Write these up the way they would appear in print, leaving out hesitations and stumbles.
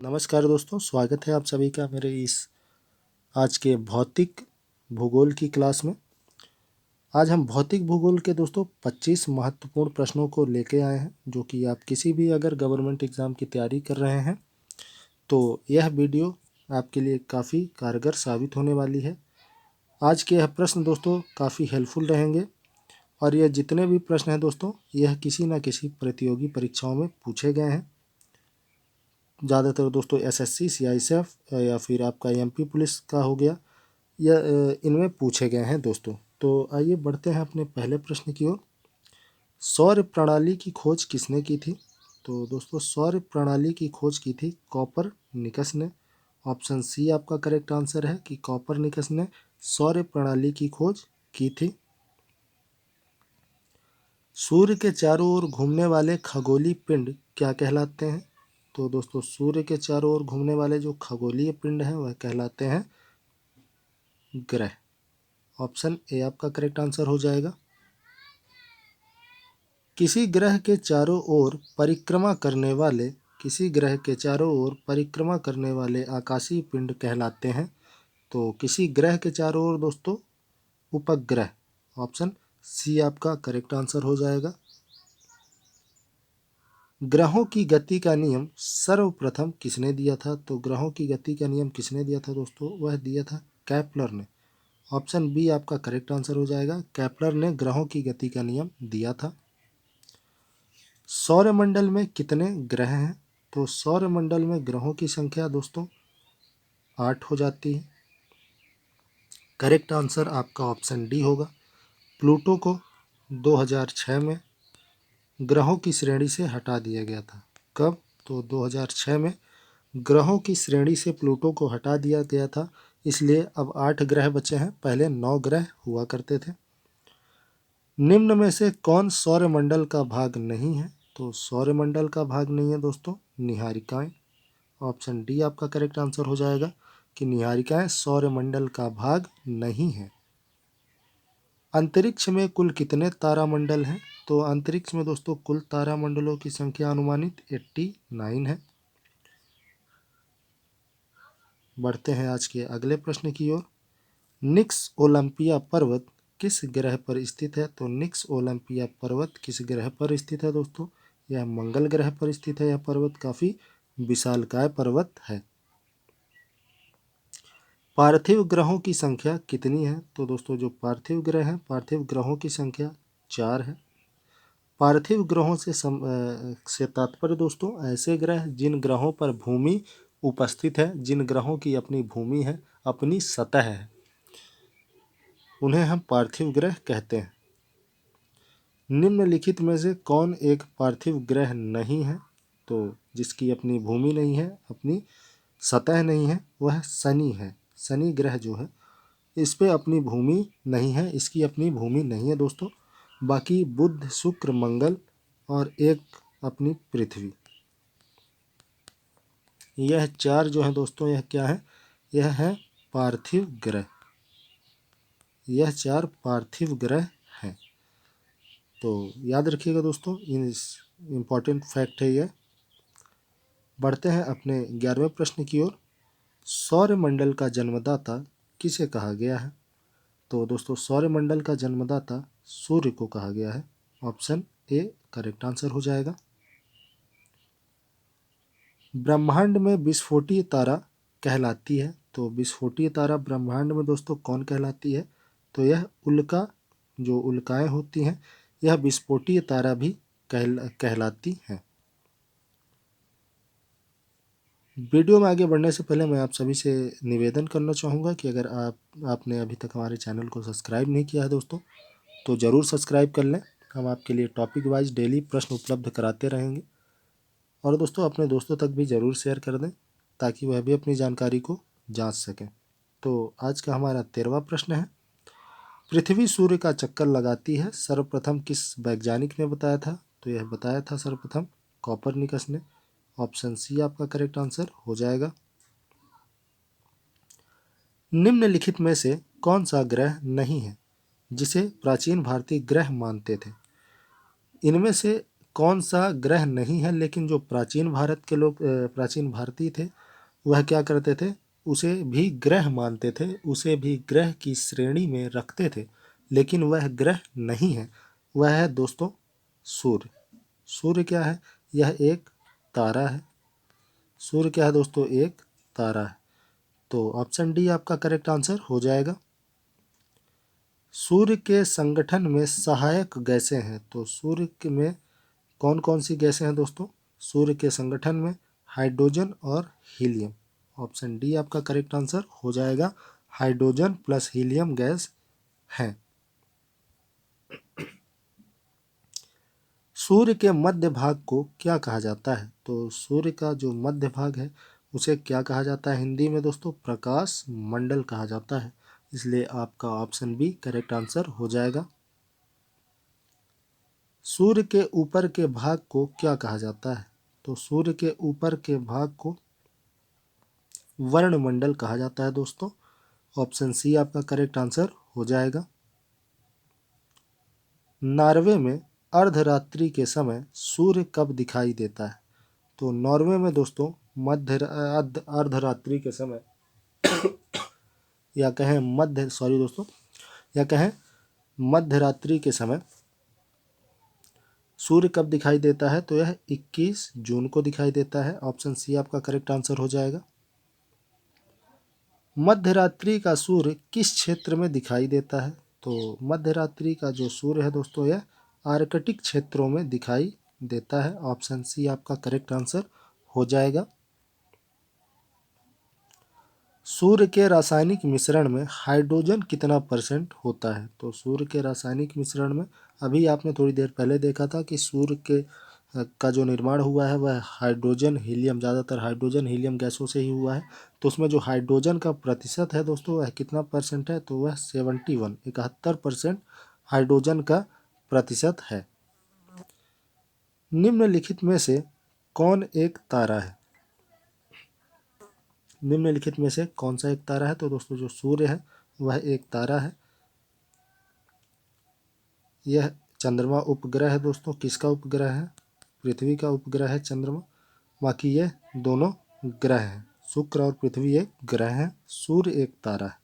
नमस्कार दोस्तों, स्वागत है आप सभी का मेरे इस आज के भौतिक भूगोल की क्लास में। आज हम भौतिक भूगोल के दोस्तों 25 महत्वपूर्ण प्रश्नों को लेके आए हैं, जो कि आप किसी भी अगर गवर्नमेंट एग्ज़ाम की तैयारी कर रहे हैं तो यह वीडियो आपके लिए काफ़ी कारगर साबित होने वाली है। आज के यह प्रश्न दोस्तों काफ़ी हेल्पफुल रहेंगे और यह जितने भी प्रश्न हैं दोस्तों, यह किसी न किसी प्रतियोगी परीक्षाओं में पूछे गए हैं। ज़्यादातर दोस्तों एसएससी, सीआईएसएफ या फिर आपका एमपी पुलिस का हो गया, यह इनमें पूछे गए हैं दोस्तों। तो आइए बढ़ते हैं अपने पहले प्रश्न की ओर। सौर प्रणाली की खोज किसने की थी? तो दोस्तों सौर प्रणाली की खोज की थी कॉपरनिकस ने। ऑप्शन सी आपका करेक्ट आंसर है कि कॉपरनिकस ने सौर प्रणाली की खोज की थी। सूर्य के चारों ओर घूमने वाले खगोलीय पिंड क्या कहलाते हैं? तो दोस्तों सूर्य के चारों ओर घूमने वाले जो खगोलीय पिंड हैं वह कहलाते हैं ग्रह। ऑप्शन ए आपका करेक्ट आंसर हो जाएगा। किसी ग्रह के चारों ओर परिक्रमा करने वाले आकाशीय पिंड कहलाते हैं। तो किसी ग्रह के चारों ओर दोस्तों उपग्रह। ऑप्शन सी आपका करेक्ट आंसर हो जाएगा। ग्रहों की गति का नियम सर्वप्रथम किसने दिया था? तो ग्रहों की गति का नियम किसने दिया था दोस्तों? वह दिया था केपलर ने। ऑप्शन बी आपका करेक्ट आंसर हो जाएगा। केपलर ने ग्रहों की गति का नियम दिया था। सौरमंडल में कितने ग्रह हैं? तो सौरमंडल में ग्रहों की संख्या दोस्तों 8 हो जाती है। करेक्ट आंसर आपका ऑप्शन डी होगा। प्लूटो को 2006 में ग्रहों की श्रेणी से हटा दिया गया था। कब? तो 2006 में ग्रहों की श्रेणी से प्लूटो को हटा दिया गया था, इसलिए अब 8 ग्रह बचे हैं, पहले 9 ग्रह हुआ करते थे। निम्न में से कौन सौरमंडल का भाग नहीं है? तो सौरमंडल का भाग नहीं है दोस्तों निहारिकाएं। ऑप्शन डी आपका करेक्ट आंसर हो जाएगा कि निहारिकाएं सौरमंडल का भाग नहीं है। अंतरिक्ष में कुल कितने तारामंडल हैं? तो अंतरिक्ष में दोस्तों कुल तारामंडलों की संख्या अनुमानित 89 है। बढ़ते हैं आज के अगले प्रश्न की ओर। निक्स ओलंपिया पर्वत किस ग्रह पर स्थित है? तो निक्स ओलंपिया पर्वत किस ग्रह पर स्थित है दोस्तों? यह मंगल ग्रह पर स्थित है। यह पर्वत काफी विशालकाय पर्वत है। पार्थिव ग्रहों की संख्या कितनी है? तो दोस्तों जो पार्थिव ग्रह हैं, पार्थिव ग्रहों की संख्या 4 है। पार्थिव ग्रहों से तात्पर्य दोस्तों ऐसे ग्रह जिन ग्रहों पर भूमि उपस्थित है, जिन ग्रहों की अपनी भूमि है, अपनी सतह है, उन्हें हम पार्थिव ग्रह कहते हैं। निम्नलिखित में से कौन एक पार्थिव ग्रह नहीं है? तो जिसकी अपनी भूमि नहीं है, अपनी सतह नहीं है, वह शनि है। शनि ग्रह जो है इस पे अपनी भूमि नहीं है, इसकी अपनी भूमि नहीं है दोस्तों। बाकी बुध, शुक्र, मंगल और एक अपनी पृथ्वी, यह 4 जो है दोस्तों, यह क्या है? यह है पार्थिव ग्रह। यह 4 पार्थिव ग्रह हैं। तो याद रखिएगा दोस्तों, इन इम्पॉर्टेंट फैक्ट है यह। बढ़ते हैं अपने 11वें प्रश्न की ओर। सौरमंडल का जन्मदाता किसे कहा गया है? तो दोस्तों सौरमंडल का जन्मदाता सूर्य को कहा गया है। ऑप्शन ए करेक्ट आंसर हो जाएगा। ब्रह्मांड में विस्फोटीय तारा कहलाती है। तो विस्फोटीय तारा ब्रह्मांड में दोस्तों कौन कहलाती है? तो यह उल्का, जो उल्काएं होती हैं, यह विस्फोटीय तारा भी कहलाती हैं। वीडियो में आगे बढ़ने से पहले मैं आप सभी से निवेदन करना चाहूँगा कि अगर आपने अभी तक हमारे चैनल को सब्सक्राइब नहीं किया है दोस्तों, तो ज़रूर सब्सक्राइब कर लें। हम आपके लिए टॉपिक वाइज डेली प्रश्न उपलब्ध कराते रहेंगे। और दोस्तों अपने दोस्तों तक भी ज़रूर शेयर कर दें, ताकि वह भी अपनी जानकारी को जांच सकें। तो आज का हमारा 13वां प्रश्न है। पृथ्वी सूर्य का चक्कर लगाती है, सर्वप्रथम किस वैज्ञानिक ने बताया था? तो यह बताया था सर्वप्रथम कॉपरनिकस ने। ऑप्शन सी आपका करेक्ट आंसर हो जाएगा। निम्नलिखित में से कौन सा ग्रह नहीं है जिसे प्राचीन भारतीय ग्रह मानते थे? इनमें से कौन सा ग्रह नहीं है लेकिन जो प्राचीन भारत के लोग प्राचीन भारतीय थे वह क्या करते थे, उसे भी ग्रह मानते थे, उसे भी ग्रह की श्रेणी में रखते थे, लेकिन वह ग्रह नहीं है। वह है दोस्तों सूर्य। सूर्य क्या है, यह एक तारा है। सूर्य क्या है दोस्तों, एक तारा है। तो ऑप्शन डी आपका करेक्ट आंसर हो जाएगा। सूर्य के संगठन में सहायक गैसें हैं, तो सूर्य में कौन कौन सी गैसें हैं दोस्तों, सूर्य के संगठन में हाइड्रोजन और हीलियम। ऑप्शन डी आपका करेक्ट आंसर हो जाएगा, हाइड्रोजन प्लस हीलियम गैस है। सूर्य के मध्य भाग को क्या कहा जाता है, तो सूर्य का जो मध्य भाग है उसे क्या कहा जाता है हिंदी में दोस्तों, प्रकाश मंडल कहा जाता है। इसलिए आपका ऑप्शन बी करेक्ट आंसर हो जाएगा। सूर्य के ऊपर के भाग को क्या कहा जाता है, तो सूर्य के ऊपर के भाग को वर्णमंडल कहा जाता है दोस्तों। ऑप्शन सी आपका करेक्ट आंसर हो जाएगा। नॉर्वे में अर्धरात्रि के समय सूर्य कब दिखाई देता है, तो नॉर्वे में दोस्तों अर्धरात्रि के समय या कहें मध्य रात्रि के समय सूर्य कब दिखाई देता है, तो यह 21 जून को दिखाई देता है। ऑप्शन सी आपका करेक्ट आंसर हो जाएगा। मध्य रात्रि का सूर्य किस क्षेत्र में दिखाई देता है, तो मध्य रात्रि का जो सूर्य है दोस्तों यह आर्कटिक क्षेत्रों में दिखाई देता है। ऑप्शन सी आपका करेक्ट आंसर हो जाएगा। सूर्य के रासायनिक मिश्रण में हाइड्रोजन कितना % होता है, तो सूर्य के रासायनिक मिश्रण में अभी आपने थोड़ी देर पहले देखा था कि सूर्य के का जो निर्माण हुआ है वह हाइड्रोजन हीलियम, ज़्यादातर हाइड्रोजन हीलियम गैसों से ही हुआ है। तो उसमें जो हाइड्रोजन का प्रतिशत है दोस्तों वह कितना % है, तो वह 71% हाइड्रोजन का प्रतिशत है। निम्नलिखित में से कौन एक तारा है, निम्नलिखित में से कौन सा एक तारा है, तो दोस्तों जो सूर्य है वह एक तारा है। यह चंद्रमा उपग्रह है दोस्तों, किसका उपग्रह है, पृथ्वी का उपग्रह है चंद्रमा। बाकी ये दोनों ग्रह हैं, शुक्र और पृथ्वी एक ग्रह है, सूर्य एक तारा है।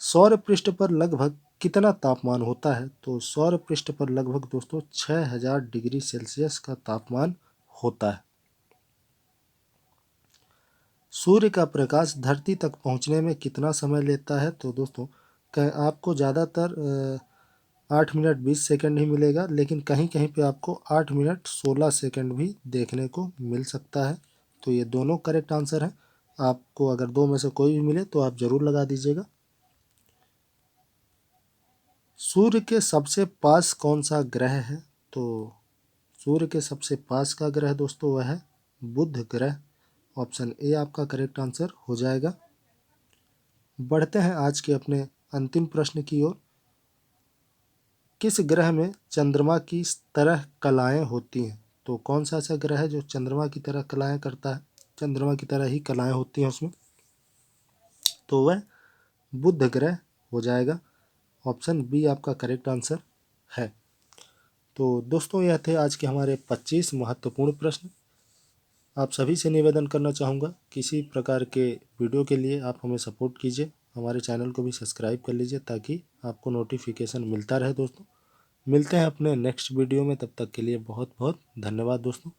सौर पृष्ठ पर लगभग कितना तापमान होता है, तो सौर पृष्ठ पर लगभग दोस्तों 6000 डिग्री सेल्सियस का तापमान होता है। सूर्य का प्रकाश धरती तक पहुंचने में कितना समय लेता है, तो दोस्तों आपको ज़्यादातर 8 मिनट 20 सेकंड ही मिलेगा, लेकिन कहीं कहीं पे आपको 8 मिनट 16 सेकंड भी देखने को मिल सकता है। तो ये दोनों करेक्ट आंसर हैं। आपको अगर दो में से कोई भी मिले तो आप ज़रूर लगा दीजिएगा। सूर्य के सबसे पास कौन सा ग्रह है, तो सूर्य के सबसे पास का ग्रह दोस्तों वह है बुध ग्रह। ऑप्शन ए आपका करेक्ट आंसर हो जाएगा। बढ़ते हैं आज के अपने अंतिम प्रश्न की ओर। किस ग्रह में चंद्रमा की तरह कलाएं होती हैं, तो कौन सा ऐसा ग्रह है जो चंद्रमा की तरह कलाएं करता है, चंद्रमा की तरह ही कलाएं होती हैं उसमें, तो वह बुध ग्रह हो जाएगा। ऑप्शन बी आपका करेक्ट आंसर है। तो दोस्तों यह थे आज के हमारे 25 महत्वपूर्ण प्रश्न। आप सभी से निवेदन करना चाहूँगा, किसी प्रकार के वीडियो के लिए आप हमें सपोर्ट कीजिए, हमारे चैनल को भी सब्सक्राइब कर लीजिए ताकि आपको नोटिफिकेशन मिलता रहे दोस्तों। मिलते हैं अपने नेक्स्ट वीडियो में, तब तक के लिए बहुत बहुत धन्यवाद दोस्तों।